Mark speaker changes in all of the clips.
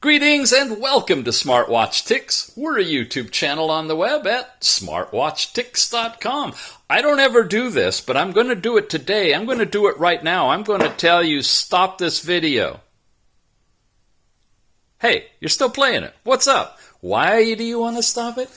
Speaker 1: Greetings and welcome to Smartwatch Ticks. We're a YouTube channel on the web at smartwatchticks.com. I don't ever do this, but I'm going to do it today. I'm going to do it right now. I'm going to tell you, stop this video. Hey, you're still playing it. What's up? Why do you want to stop it?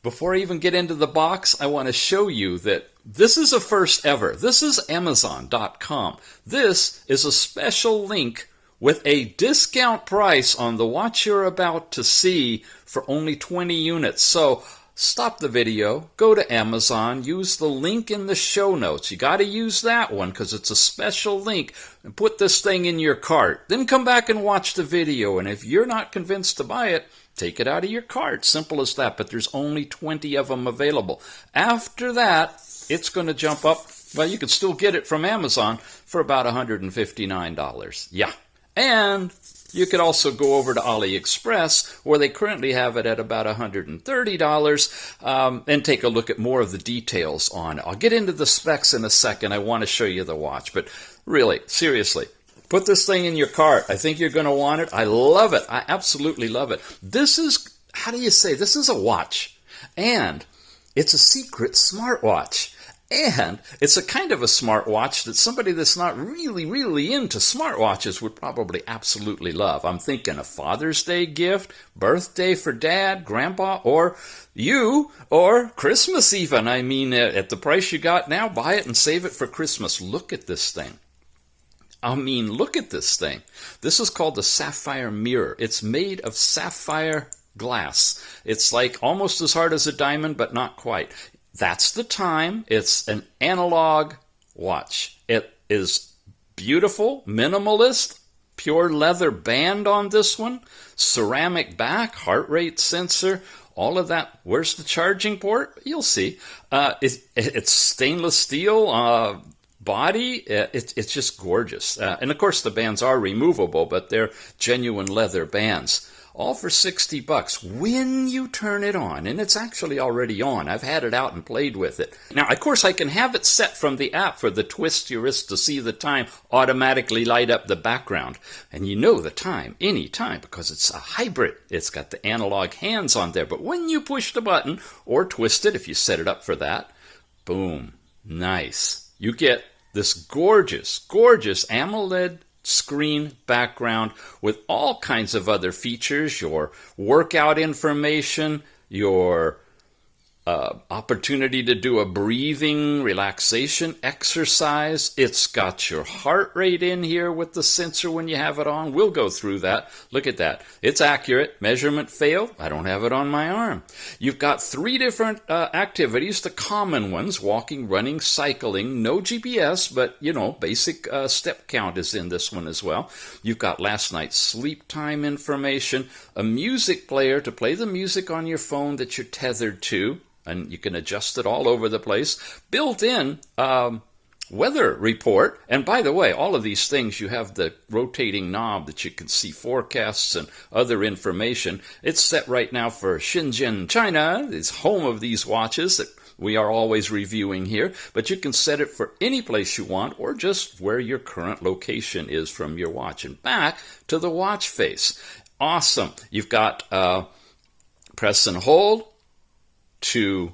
Speaker 1: Before I even get into the box, I want to show you that this is a first ever. This is Amazon.com. This is a special link with a discount price on the watch you're about to see for only 20 units. So stop the video, go to Amazon, use the link in the show notes. You got to use that one because it's a special link, and put this thing in your cart. Then come back and watch the video, and if you're not convinced to buy it, take it out of your cart. Simple as that, but there's only 20 of them available. After that, it's going to jump up. Well, you can still get it from Amazon for about $159. Yeah. And you could also go over to AliExpress, where they currently have it at about $130, and take a look at more of the details on it. I'll get into the specs in a second. I want to show you the watch. But really, seriously, put this thing in your cart. I think you're going to want it. I love it. I absolutely love it. This is, how do you say, this is a watch. And it's a secret smartwatch. And it's a kind of a smartwatch that somebody that's not really into smartwatches would probably absolutely love. I'm thinking a Father's Day gift, birthday for Dad, Grandpa, or you, or Christmas even. I mean, at the price you got now, buy it and save it for Christmas. Look at this thing. I mean, look at this thing. This is called the Sapphire Mirror. It's made of sapphire glass. It's like almost as hard as a diamond, but not quite. That's the time. It's an analog watch. It is beautiful, minimalist, pure leather band on this one, ceramic back, heart rate sensor, all of that. Where's the charging port? You'll see. It's stainless steel body. It's just gorgeous. And of course the bands are removable, but they're genuine leather bands. All for $60 when you turn it on, and it's actually already on. I've had it out and played with it. Now, of course, I can have it set from the app for the twist your wrist to see the time, automatically light up the background. And you know the time, any time, because it's a hybrid. It's got the analog hands on there. But when you push the button, or twist it if you set it up for that, boom, nice. You get this gorgeous, gorgeous AMOLED screen background with all kinds of other features, your workout information, your opportunity to do a breathing relaxation exercise. It's got your heart rate in here with the sensor when you have it on. We'll go through that. Look at that. It's accurate. Measurement failed. I don't have it on my arm. You've got 3 different activities, the common ones, walking, running, cycling, no GPS, but, you know, basic step count is in this one as well. You've got last night's sleep time information, a music player to play the music on your phone that you're tethered to, and you can adjust it all over the place. Built-in weather report. And by the way, all of these things, you have the rotating knob that you can see forecasts and other information. It's set right now for Shenzhen, China. It's home of these watches that we are always reviewing here. But you can set it for any place you want, or just where your current location is from your watch. And back to the watch face. Awesome. You've got press and hold to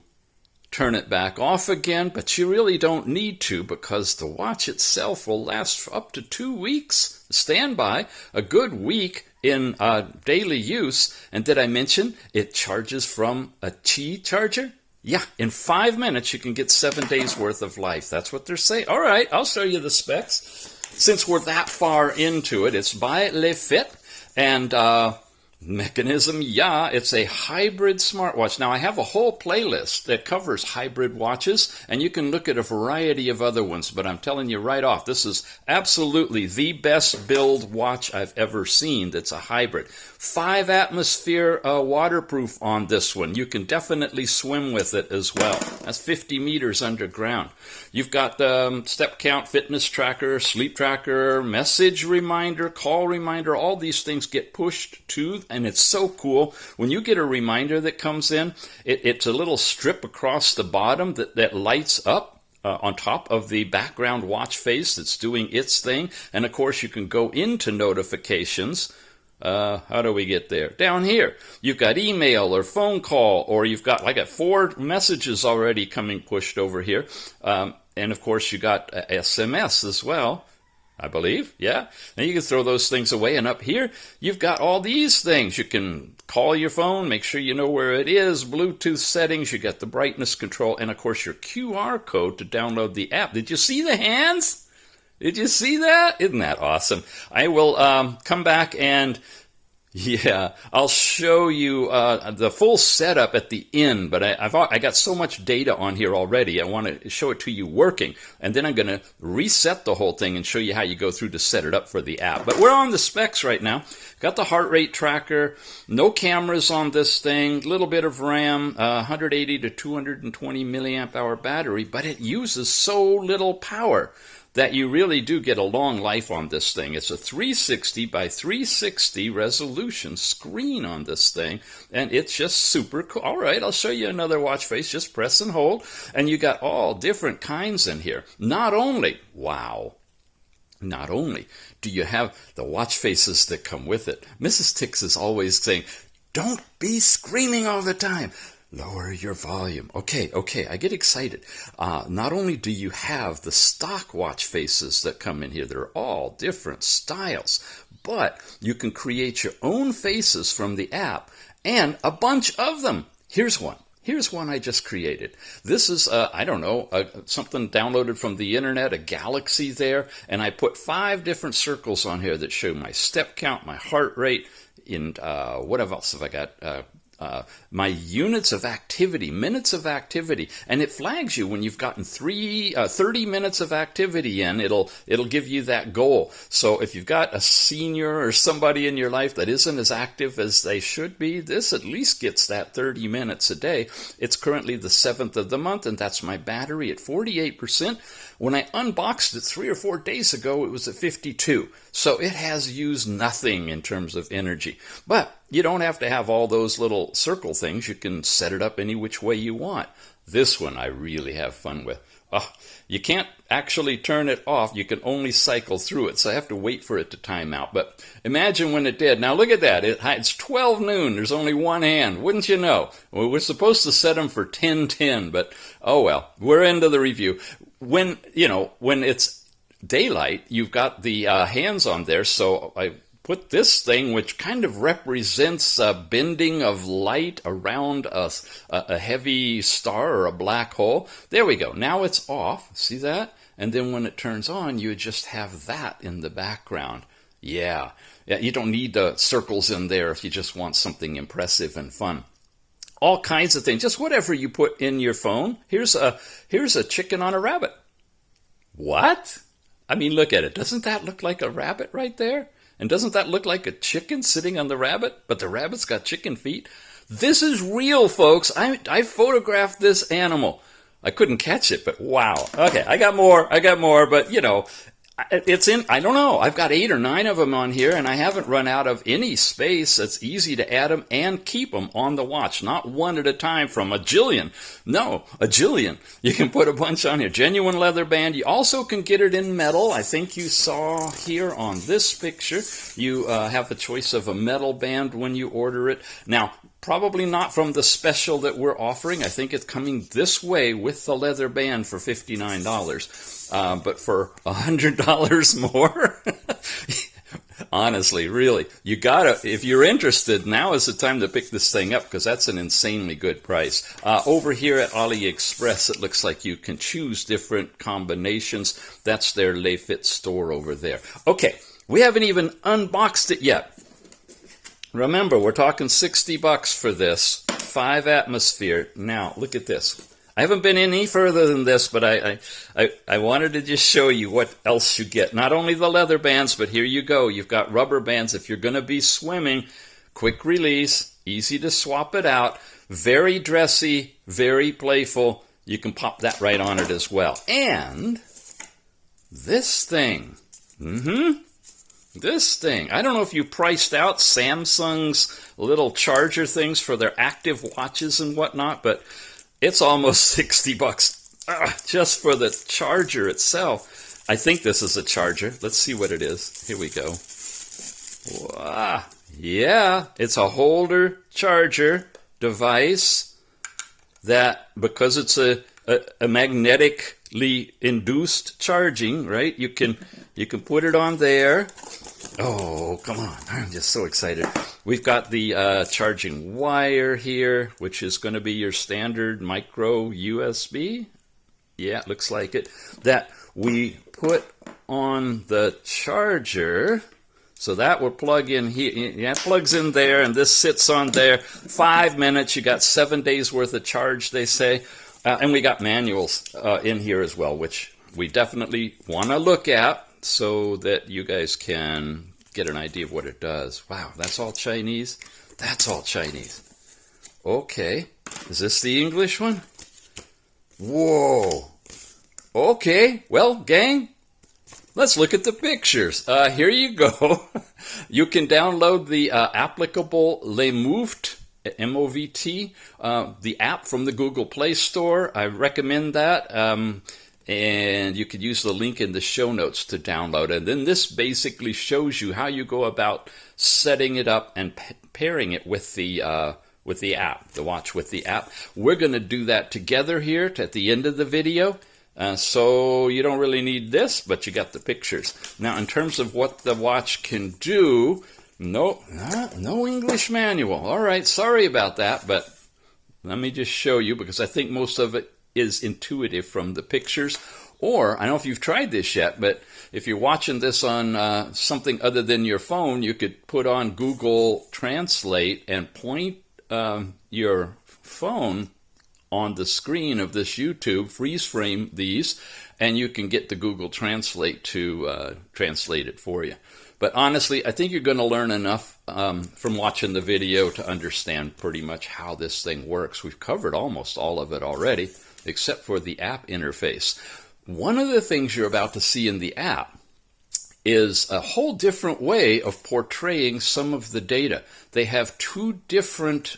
Speaker 1: turn it back off again, but you really don't need to, because the watch itself will last for up to 2 weeks. Standby, a good week in daily use. And did I mention it charges from a Qi charger? Yeah, in 5 minutes you can get 7 days worth of life. That's what they're saying. All right, I'll show you the specs. Since we're that far into it, it's by LEFIT, and mechanism, yeah, it's a hybrid smartwatch. Now, I have a whole playlist that covers hybrid watches, and you can look at a variety of other ones, but I'm telling you right off, this is absolutely the best build watch I've ever seen that's a hybrid. 5 atmosphere waterproof on this one. You can definitely swim with it as well. That's 50 meters underground. You've got the step count, fitness tracker, sleep tracker, message reminder, call reminder. All these things get pushed to, and it's so cool. When you get a reminder that comes in, it's a little strip across the bottom that lights up on top of the background watch face that's doing its thing. And of course, you can go into notifications How do we get there? Down here, you've got email or phone call, or you've got, I got 4 messages already coming pushed over here. And of course, you got SMS as well, I believe. Yeah. Now you can throw those things away. And up here, you've got all these things. You can call your phone, make sure you know where it is, Bluetooth settings, you got the brightness control, and of course your QR code to download the app. Did you see the hands? Did you see that? Isn't that awesome? I will come back and, yeah, I'll show you the full setup at the end, but I got so much data on here already, I want to show it to you working, and then I'm going to reset the whole thing and show you how you go through to set it up for the app. But we're on the specs right now. Got the heart rate tracker, no cameras on this thing, little bit of RAM, 180 to 220 milliamp hour battery, but it uses so little power that you really do get a long life on this thing. It's a 360 by 360 resolution screen on this thing, and it's just super cool. All right, I'll show you another watch face. Just press and hold, and you got all different kinds in here. Not only do you have the watch faces that come with it. Mrs. Tix is always saying, don't be screaming all the time. Lower your volume. Okay, I get excited. Not only do you have the stock watch faces that come in here, they're all different styles, but you can create your own faces from the app, and a bunch of them. Here's one. Here's one I just created. This is, I don't know, something downloaded from the internet, a galaxy there, and I put 5 different circles on here that show my step count, my heart rate, and what else have I got? My units of activity, minutes of activity, and it flags you when you've gotten 30 minutes of activity in. It'll give you that goal. So if you've got a senior or somebody in your life that isn't as active as they should be, this at least gets that 30 minutes a day. It's currently the 7th of the month, and that's my battery at 48%. When I unboxed it 3 or 4 days ago, it was at 52. So it has used nothing in terms of energy. But you don't have to have all those little circle things. You can set it up any which way you want. This one I really have fun with. You can't actually turn it off. You can only cycle through it. So I have to wait for it to time out. But imagine when it did. Now look at that. It's 12 noon. There's only one hand. Wouldn't you know? Well, we're supposed to set them for 10:10, but oh well. We're into the review. When it's daylight, you've got the hands on there. So I put this thing, which kind of represents a bending of light around a heavy star or a black hole. There we go. Now it's off. See that? And then when it turns on, you just have that in the background. Yeah, you don't need the circles in there if you just want something impressive and fun. All kinds of things, just whatever you put in your phone. Here's a chicken on a rabbit. What? I mean, look at it. Doesn't that look like a rabbit right there? And doesn't that look like a chicken sitting on the rabbit? But the rabbit's got chicken feet. This is real, folks. I photographed this animal. I couldn't catch it, but wow. Okay, I got more, but it's in, I don't know, I've got 8 or 9 of them on here, and I haven't run out of any space. It's easy to add them and keep them on the watch, not one at a time from a jillion. No, a jillion. You can put a bunch on here. Genuine leather band. You also can get it in metal. I think you saw here on this picture, you have a choice of a metal band when you order it. Now, probably not from the special that we're offering. I think it's coming this way with the leather band for $59. But for $100 more, honestly, really, you gotta, if you're interested, now is the time to pick this thing up, because that's an insanely good price. Over here at AliExpress, it looks like you can choose different combinations. That's their LEFIT store over there. Okay, we haven't even unboxed it yet. Remember, we're talking $60 for this, 5 atmosphere. Now, look at this. I haven't been any further than this, but I wanted to just show you what else you get. Not only the leather bands, but here you go. You've got rubber bands. If you're going to be swimming, quick release, easy to swap it out, very dressy, very playful. You can pop that right on it as well. And this thing. This thing. I don't know if you priced out Samsung's little charger things for their active watches and whatnot, but it's almost $60 just for the charger itself. I think this is a charger. Let's see what it is. Here we go. Wow. Yeah, it's a holder charger device that, because it's a magnetically induced charging, right? You can put it on there. Oh, come on. I'm just so excited. We've got the charging wire here, which is going to be your standard micro USB. Yeah, it looks like it. That we put on the charger. So that will plug in here. Yeah, it plugs in there, and this sits on there. 5 minutes. You got 7 days worth of charge, they say. And we got manuals in here as well, which we definitely want to look at so that you guys can get an idea of what it does. Wow, that's all Chinese? That's all Chinese. Okay. Is this the English one? Whoa. Okay. Well, gang, let's look at the pictures. Here you go. You can download the applicable LEFIT, M-O-V-T, the app from the Google Play Store. I recommend that. And you could use the link in the show notes to download. And then this basically shows you how you go about setting it up and pairing it with the app, the watch with the app. We're going to do that together here at the end of the video. So you don't really need this, but you got the pictures. Now, in terms of what the watch can do, no English manual. All right, sorry about that, but let me just show you, because I think most of it is intuitive from the pictures. Or, I don't know if you've tried this yet, but if you're watching this on something other than your phone, you could put on Google Translate and point your phone on the screen of this YouTube, freeze frame these, and you can get the Google Translate to translate it for you. But honestly, I think you're going to learn enough from watching the video to understand pretty much how this thing works. We've covered almost all of it already, except for the app interface. One of the things you're about to see in the app is a whole different way of portraying some of the data. They have two different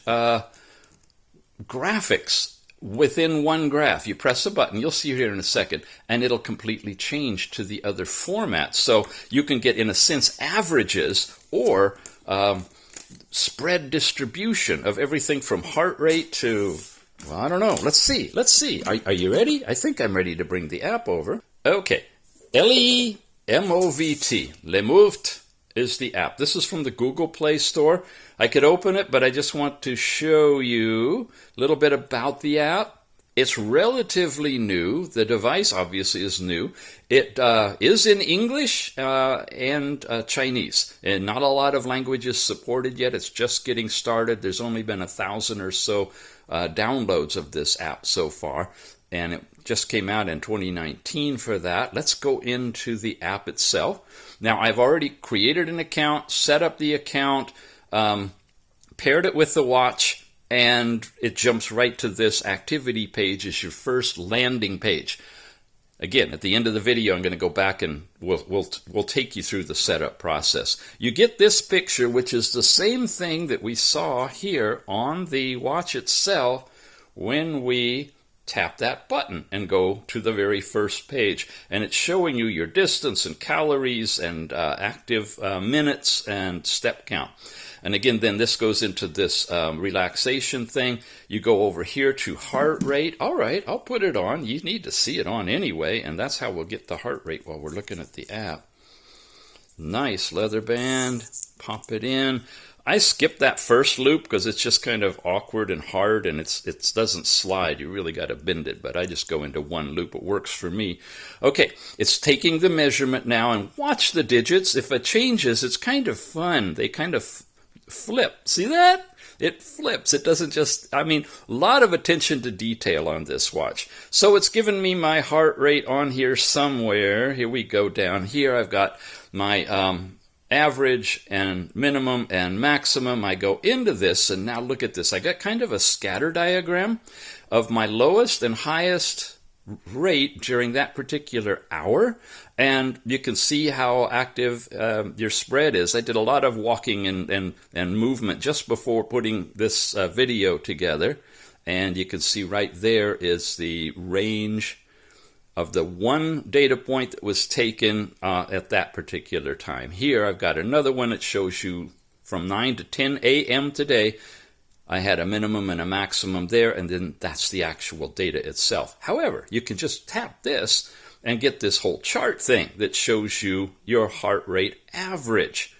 Speaker 1: graphics within one graph. You press a button, you'll see it here in a second, and it'll completely change to the other format. So you can get, in a sense, averages or spread distribution of everything from heart rate to, well, I don't know. Let's see. Are you ready? I think I'm ready to bring the app over. Okay. LEMOVT. LEMOVT is the app. This is from the Google Play Store. I could open it, but I just want to show you a little bit about the app. It's relatively new. The device obviously is new. It is in English and Chinese, and not a lot of languages supported yet. It's just getting started. There's only been 1,000 or so downloads of this app so far, and it just came out in 2019 for that. Let's go into the app itself. Now, I've already created an account, set up the account, paired it with the watch, and it jumps right to this activity page as your first landing page. Again, at the end of the video, I'm going to go back and we'll take you through the setup process. You get this picture, which is the same thing that we saw here on the watch itself when we tap that button and go to the very first page. And it's showing you your distance and calories and active minutes and step count. And again, then this goes into this relaxation thing. You go over here to heart rate. All right, I'll put it on. You need to see it on anyway, and that's how we'll get the heart rate while we're looking at the app. Nice leather band. Pop it in. I skipped that first loop because it's just kind of awkward and hard, and it doesn't slide. You really got to bend it, but I just go into one loop. It works for me. Okay, it's taking the measurement now, and watch the digits. If it changes, it's kind of fun. They kind of flip. See that? It flips. It doesn't just, a lot of attention to detail on this watch. So it's given me my heart rate on here somewhere. Here we go down here. I've got my average and minimum and maximum. I go into this, and now look at this. I got kind of a scatter diagram of my lowest and highest rate during that particular hour, and you can see how active your spread is. I did a lot of walking and movement just before putting this video together, and you can see right there is the range of the one data point that was taken at that particular time. Here I've got another one that shows you from 9 to 10 a.m. today, I had a minimum and a maximum there, and then that's the actual data itself. However, you can just tap this and get this whole chart thing that shows you your heart rate average.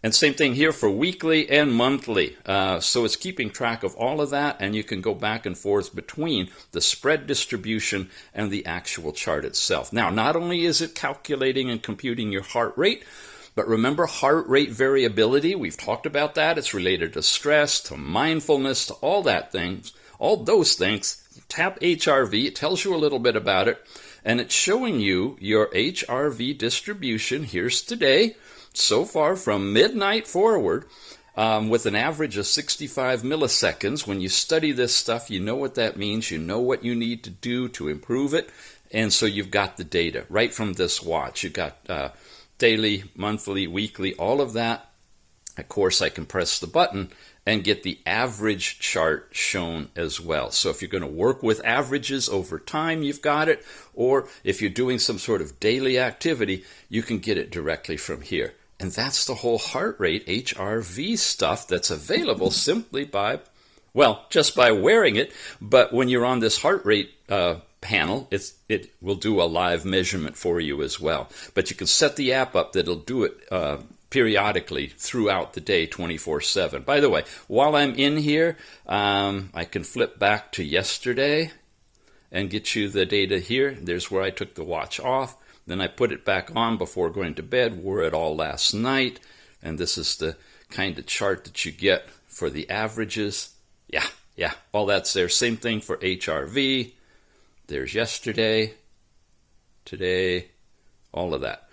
Speaker 1: And same thing here for weekly and monthly. So it's keeping track of all of that, and you can go back and forth between the spread distribution and the actual chart itself. Now, not only is it calculating and computing your heart rate, but remember heart rate variability. We've talked about that. It's related to stress, to mindfulness, to all that things, all those things. Tap HRV. It tells you a little bit about it, and it's showing you your HRV distribution. Here's today. So far from midnight forward, with an average of 65 milliseconds. When you study this stuff, you know what that means. You know what you need to do to improve it. And so you've got the data right from this watch. You've got daily, monthly, weekly, all of that. Of course, I can press the button and get the average chart shown as well. So if you're going to work with averages over time, you've got it. Or if you're doing some sort of daily activity, you can get it directly from here. And that's the whole heart rate HRV stuff that's available simply by, well, just by wearing it. But when you're on this heart rate panel, it will do a live measurement for you as well. But you can set the app up that'll do it periodically throughout the day, 24/7. By the way, while I'm in here, I can flip back to yesterday and get you the data here. There's where I took the watch off. Then I put it back on before going to bed, wore it all last night, and this is the kind of chart that you get for the averages. Yeah, all that's there. Same thing for HRV. There's yesterday, today, all of that.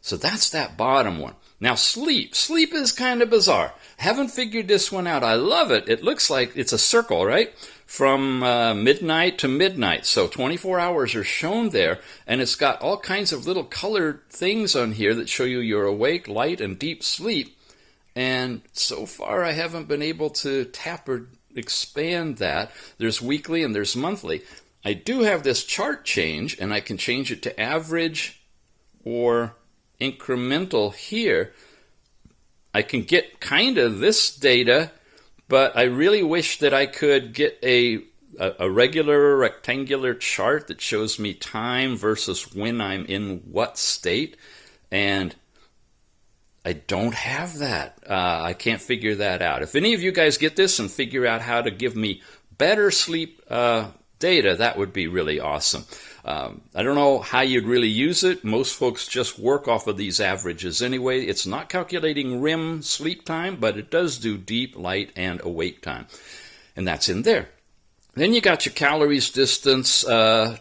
Speaker 1: So that's that bottom one. Now sleep. Sleep is kind of bizarre. Haven't figured this one out. I love it. It looks like it's a circle, right? From midnight to midnight. So 24 hours are shown there, and it's got all kinds of little colored things on here that show you your awake, light, and deep sleep. And so far I haven't been able to tap or expand that. There's weekly and there's monthly. I do have this chart change, and I can change it to average or incremental here. I can get kind of this data, but I really wish that I could get a regular rectangular chart that shows me time versus when I'm in what state. And I don't have that. I can't figure that out. If any of you guys get this and figure out how to give me better sleep data, that would be really awesome. I don't know how you'd really use it. Most folks just work off of these averages anyway. It's not calculating REM sleep time, but it does do deep, light, and awake time. And that's in there. Then you got your calories, distance,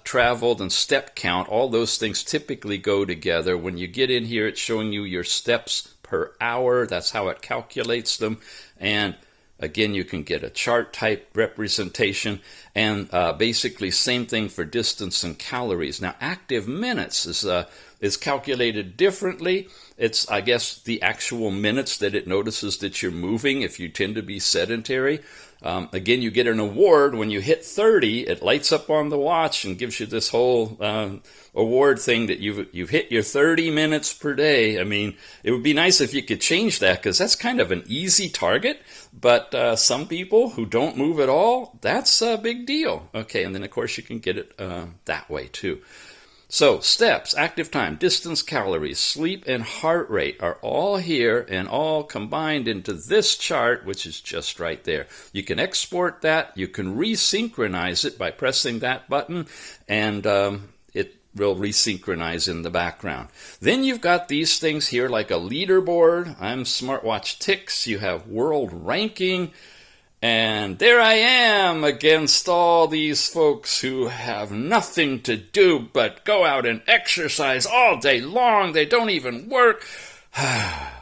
Speaker 1: traveled, and step count. All those things typically go together. When you get in here, it's showing you your steps per hour. That's how it calculates them. And again, you can get a chart type representation, and basically same thing for distance and calories. Now, active minutes is calculated differently. It's, I guess, the actual minutes that it notices that you're moving if you tend to be sedentary. Again, you get an award when you hit 30. It lights up on the watch and gives you this whole award thing that you've hit your 30 minutes per day. I mean, it would be nice if you could change that, because that's kind of an easy target. But some people who don't move at all, that's a big deal. Okay, and then of course you can get it that way too. So steps, active time, distance, calories, sleep, and heart rate are all here and all combined into this chart, which is just right there. You can export that. You can resynchronize it by pressing that button, and it will resynchronize in the background. Then you've got these things here like a leaderboard. I'm Smartwatch Ticks. You have world ranking. And there I am against all these folks who have nothing to do but go out and exercise all day long. They don't even work.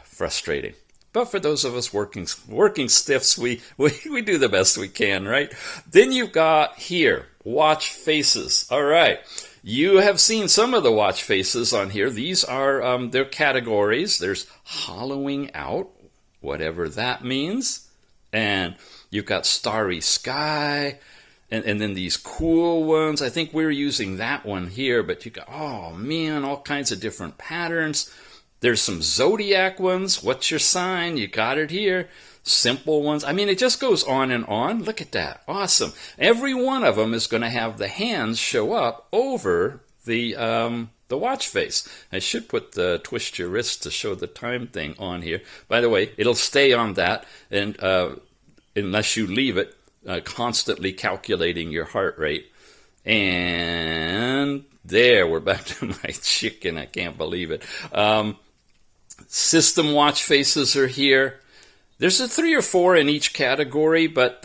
Speaker 1: Frustrating. But for those of us working stiffs, we do the best we can, right? Then you've got here, watch faces. All right. You have seen some of the watch faces on here. These are their categories. There's hollowing out, whatever that means. And you've got starry sky, and then these cool ones. I think we're using that one here, but you got, oh man, all kinds of different patterns. There's some zodiac ones. What's your sign? You got it here. Simple ones. I mean, it just goes on and on. Look at that. Awesome. Every one of them is going to have the hands show up over the watch face. I should put the twist your wrist to show the time thing on here. By the way, it'll stay on that, and unless you leave it constantly calculating your heart rate. And there, we're back to my chicken. I can't believe it. System watch faces are here. There's a 3 or 4 in each category, but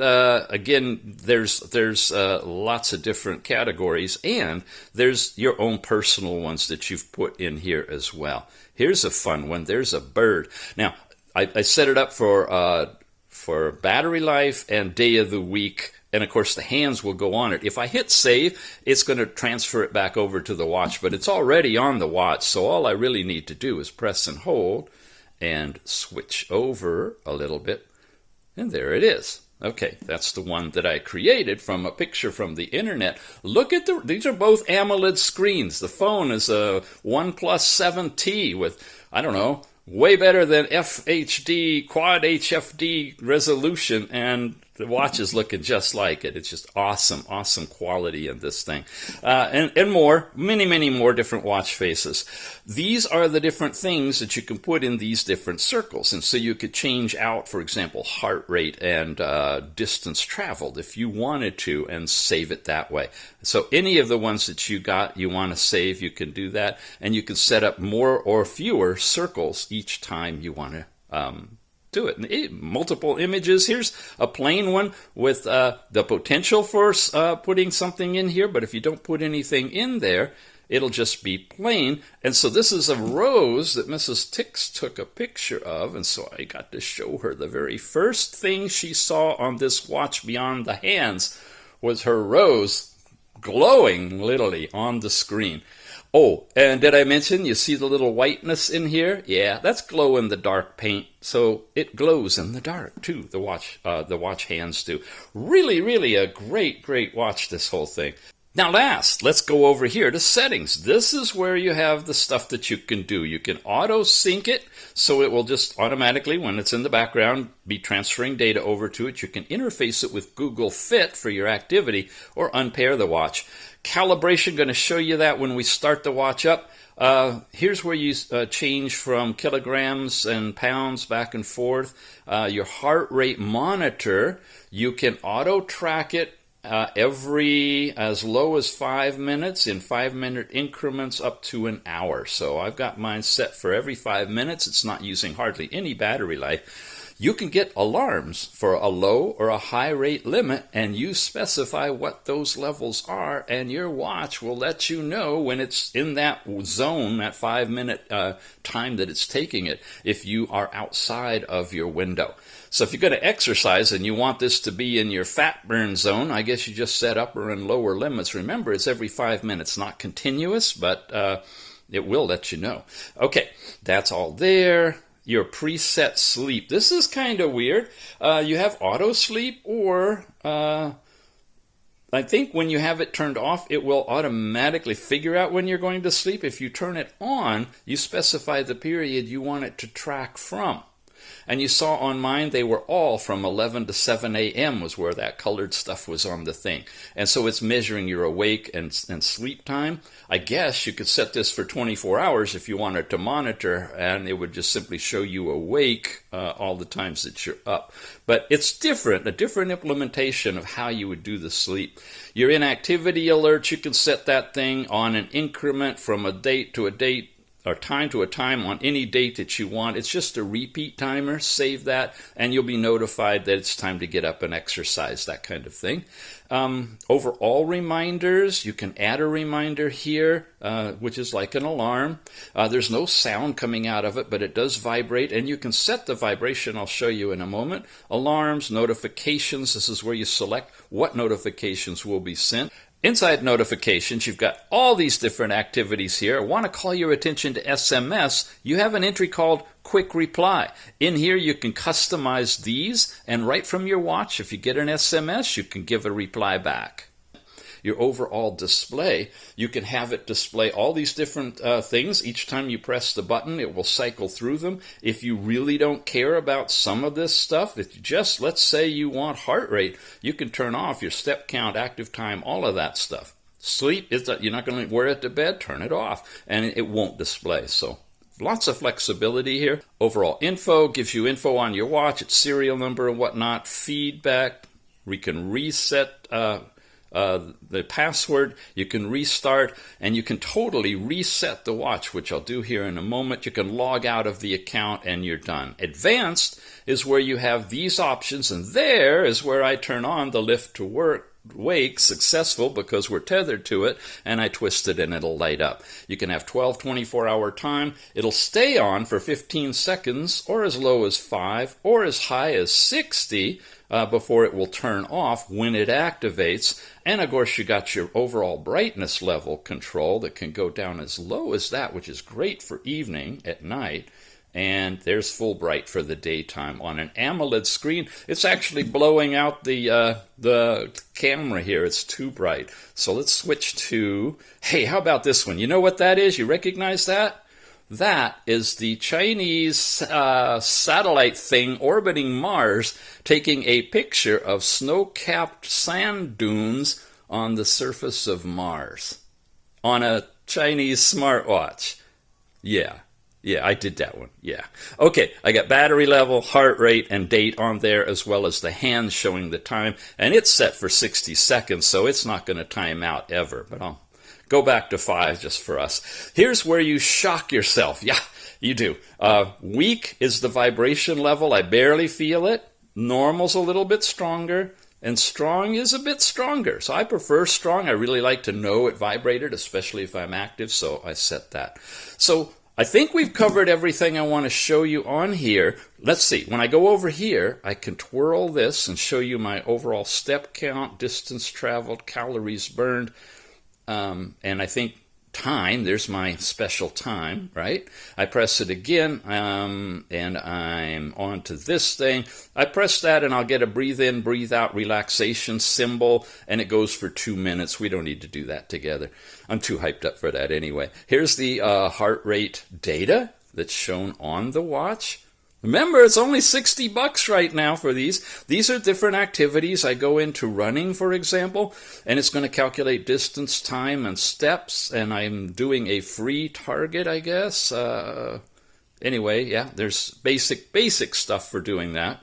Speaker 1: again, there's lots of different categories, and there's your own personal ones that you've put in here as well. Here's a fun one. There's a bird. Now, I set it up for battery life and day of the week, and of course the hands will go on it. If I hit save, it's going to transfer it back over to the watch, but it's already on the watch, so all I really need to do is press and hold and switch over a little bit, and there it is. Okay, that's the one that I created from a picture from the internet. Look at these are both AMOLED screens. The phone is a OnePlus 7T with, I don't know, way better than FHD, quad HFD resolution, and the watch is looking just like it. It's just awesome, awesome quality in this thing. And more, many more different watch faces. These are the different things that you can put in these different circles. And so you could change out, for example, heart rate and distance traveled if you wanted to, and save it that way. So any of the ones that you want to save, you can do that. And you can set up more or fewer circles each time you want to do it. Multiple images. Here's a plain one with the potential for putting something in here, but if you don't put anything in there, it'll just be plain. And so this is a rose that Mrs. Tix took a picture of, and so I got to show her the very first thing she saw on this watch beyond the hands was her rose glowing literally on the screen. Oh, and did I mention, you see the little whiteness in here? Yeah, that's glow-in-the-dark paint, so it glows in the dark, too, the watch hands do. Really a great watch, this whole thing. Now last, let's go over here to settings. This is where you have the stuff that you can do. You can auto-sync it, so it will just automatically, when it's in the background, be transferring data over to it. You can interface it with Google Fit for your activity, or unpair the watch. Calibration, going to show you that when we start the watch up. Here's where you change from kilograms and pounds back and forth. Your heart rate monitor, you can auto track it every as low as 5 minutes in 5-minute increments up to an hour. So I've got mine set for every 5 minutes. It's not using hardly any battery life. You can get alarms for a low or a high rate limit, and you specify what those levels are, and your watch will let you know when it's in that zone, that 5-minute time that it's taking it, if you are outside of your window. So if you're going to exercise and you want this to be in your fat burn zone, I guess you just set upper and lower limits. Remember, it's every 5 minutes, not continuous, but it will let you know. Okay, that's all there. Your preset sleep. This is kind of weird. You have auto sleep, or I think when you have it turned off, it will automatically figure out when you're going to sleep. If you turn it on, you specify the period you want it to track from. And you saw on mine, they were all from 11 to 7 a.m. was where that colored stuff was on the thing. And so it's measuring your awake and sleep time. I guess you could set this for 24 hours if you wanted to monitor, and it would just simply show you awake all the times that you're up. But it's different, a different implementation of how you would do the sleep. Your inactivity alerts, you can set that thing on an increment from a date to a date, or time to a time on any date that you want. It's just a repeat timer. Save that, and you'll be notified that it's time to get up and exercise, that kind of thing. Overall reminders, you can add a reminder here, which is like an alarm. There's no sound coming out of it, but it does vibrate, and you can set the vibration. I'll show you in a moment. Alarms, notifications, this is where you select what notifications will be sent. Inside notifications, you've got all these different activities here. I want to call your attention to SMS. You have an entry called Quick Reply. In here, you can customize these, and right from your watch, if you get an SMS, you can give a reply back. your overall display. You can have it display all these different things. Each time you press the button, it will cycle through them. If you really don't care about some of this stuff, if you just, let's say you want heart rate, you can turn off your step count, active time, all of that stuff. Sleep, you're not going to wear it to bed, turn it off, and it won't display. So lots of flexibility here. Overall info gives you info on your watch, its serial number and whatnot. Feedback, we can reset the password, you can restart, and you can totally reset the watch, which I'll do here in a moment. You can log out of the account and you're done. Advanced is where you have these options, and there is where I turn on the lift to wake successful because we're tethered to it, and I twist it and it'll light up. You can have 12, 24-hour time. It'll stay on for 15 seconds or as low as 5 or as high as 60 before it will turn off when it activates. And of course you got your overall brightness level control that can go down as low as that, which is great for evening at night. And there's full bright for the daytime. On an AMOLED screen, it's actually blowing out the camera here. It's too bright. So let's switch to, hey, how about this one? You know what that is? You recognize that? That is the Chinese satellite thing orbiting Mars, taking a picture of snow-capped sand dunes on the surface of Mars on a Chinese smartwatch. Yeah, I did that one. Yeah. Okay, I got battery level, heart rate, and date on there, as well as the hand showing the time. And it's set for 60 seconds, so it's not going to time out ever. But I'll go back to 5 just for us. Here's where you shock yourself. Yeah, you do. Weak is the vibration level. I barely feel it. Normal's a little bit stronger. And strong is a bit stronger. So I prefer strong. I really like to know it vibrated, especially if I'm active, so I set that. So I think we've covered everything I want to show you on here. Let's see. When I go over here, I can twirl this and show you my overall step count, distance traveled, calories burned, and I think time. There's my special time, right? I press it again, and I'm on to this thing. I press that, and I'll get a breathe in, breathe out relaxation symbol, and it goes for 2 minutes. We don't need to do that together. I'm too hyped up for that anyway. Here's the heart rate data that's shown on the watch. Remember, it's only $60 right now for these. These are different activities. I go into running, for example, and it's going to calculate distance, time, and steps, and I'm doing a free target, I guess. Anyway, yeah, there's basic stuff for doing that.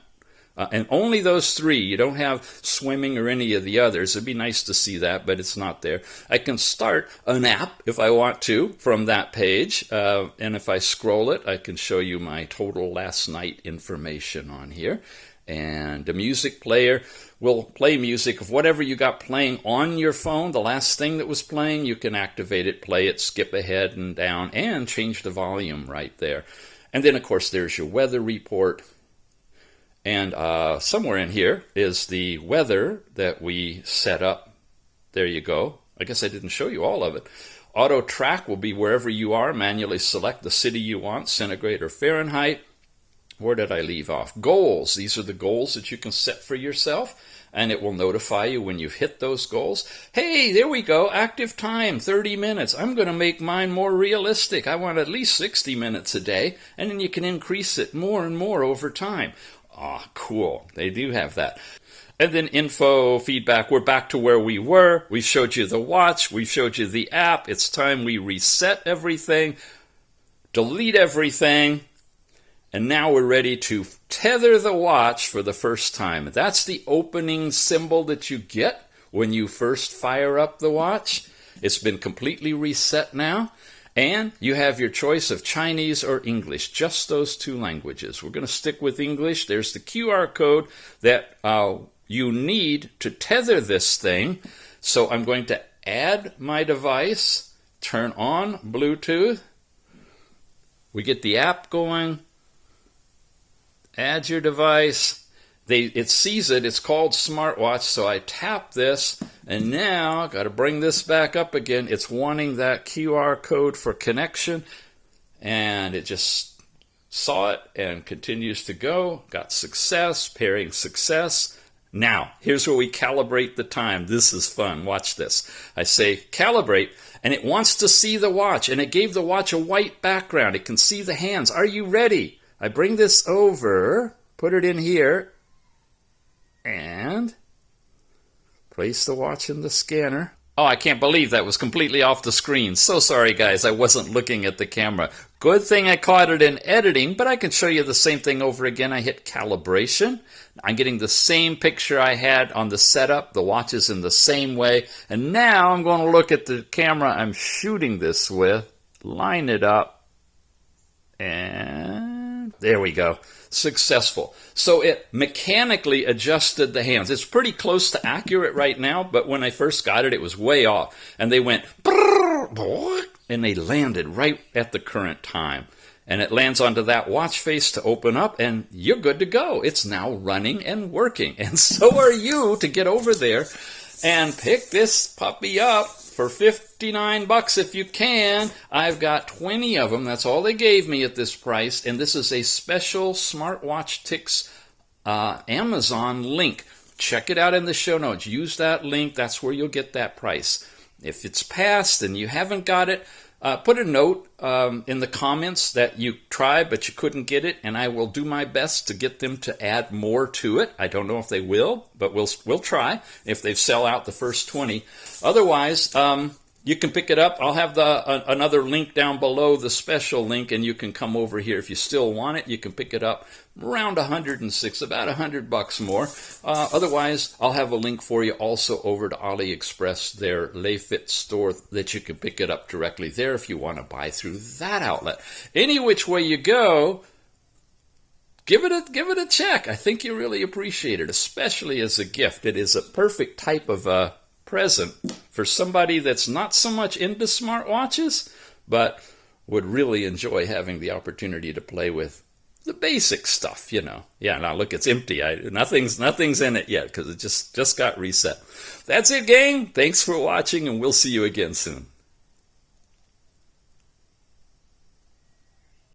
Speaker 1: And only those 3. You don't have swimming or any of the others. It'd be nice to see that, but it's not there. I can start an app if I want to from that page. And if I scroll it, I can show you my total last night information on here. And the music player will play music of whatever you got playing on your phone. The last thing that was playing, you can activate it, play it, skip ahead and down, and change the volume right there. And then, of course, there's your weather report. And somewhere in here is the weather that we set up. There you go. I guess I didn't show you all of it. Auto track will be wherever you are. Manually select the city you want, centigrade or Fahrenheit. Where did I leave off? Goals. These are the goals that you can set for yourself, and it will notify you when you've hit those goals. Hey, there we go. Active time, 30 minutes. I'm going to make mine more realistic. I want at least 60 minutes a day, and then you can increase it more and more over time. Ah, cool. They do have that. And then info, feedback. We're back to where we were. We showed you the watch. We showed you the app. It's time we reset everything, delete everything, and now we're ready to tether the watch for the first time. That's the opening symbol that you get when you first fire up the watch. It's been completely reset now. And you have your choice of Chinese or English, just those 2 languages. We're going to stick with English. There's the QR code that you need to tether this thing. So I'm going to add my device, turn on Bluetooth. We get the app going. Add your device. It sees it. It's called Smartwatch. So I tap this, and now got to bring this back up again. It's wanting that QR code for connection, and it just saw it and continues to go. Got success, pairing success, Now, here's where we calibrate the time. This is fun. Watch this. I say calibrate, and it wants to see the watch, and it gave the watch a white background. It can see the hands. Are you ready? I bring this over, put it in here, and place the watch in the scanner. Oh, I can't believe that was completely off the screen. So sorry, guys. I wasn't looking at the camera. Good thing I caught it in editing, but I can show you the same thing over again. I hit calibration. I'm getting the same picture I had on the setup. The watch is in the same way. And now I'm going to look at the camera I'm shooting this with, line it up, and there we go. Successful. So it mechanically adjusted the hands. It's pretty close to accurate right now, but when I first got it, it was way off. And they went, and they landed right at the current time. And it lands onto that watch face to open up, and you're good to go. It's now running and working. And so are you, to get over there and pick this puppy up for $59 if you can. I've got 20 of them. That's all they gave me at this price. And this is a special Smartwatch Ticks Amazon link. Check it out in the show notes. Use that link. That's where you'll get that price. If it's passed and you haven't got it, put a note in the comments that you tried but you couldn't get it, and I will do my best to get them to add more to it. I don't know if they will, but we'll try if they sell out the first 20. Otherwise, you can pick it up. I'll have another link down below, the special link, and you can come over here. If you still want it, you can pick it up around 106, about $100 more. Otherwise, I'll have a link for you also over to AliExpress, their LEFIT store, that you can pick it up directly there if you want to buy through that outlet. Any which way you go, give it a check. I think you really appreciate it, especially as a gift. It is a perfect type of present for somebody that's not so much into smartwatches, but would really enjoy having the opportunity to play with the basic stuff, you know. Yeah, now look, it's empty. Nothing's in it yet because it just got reset. That's it, gang. Thanks for watching, and we'll see you again soon.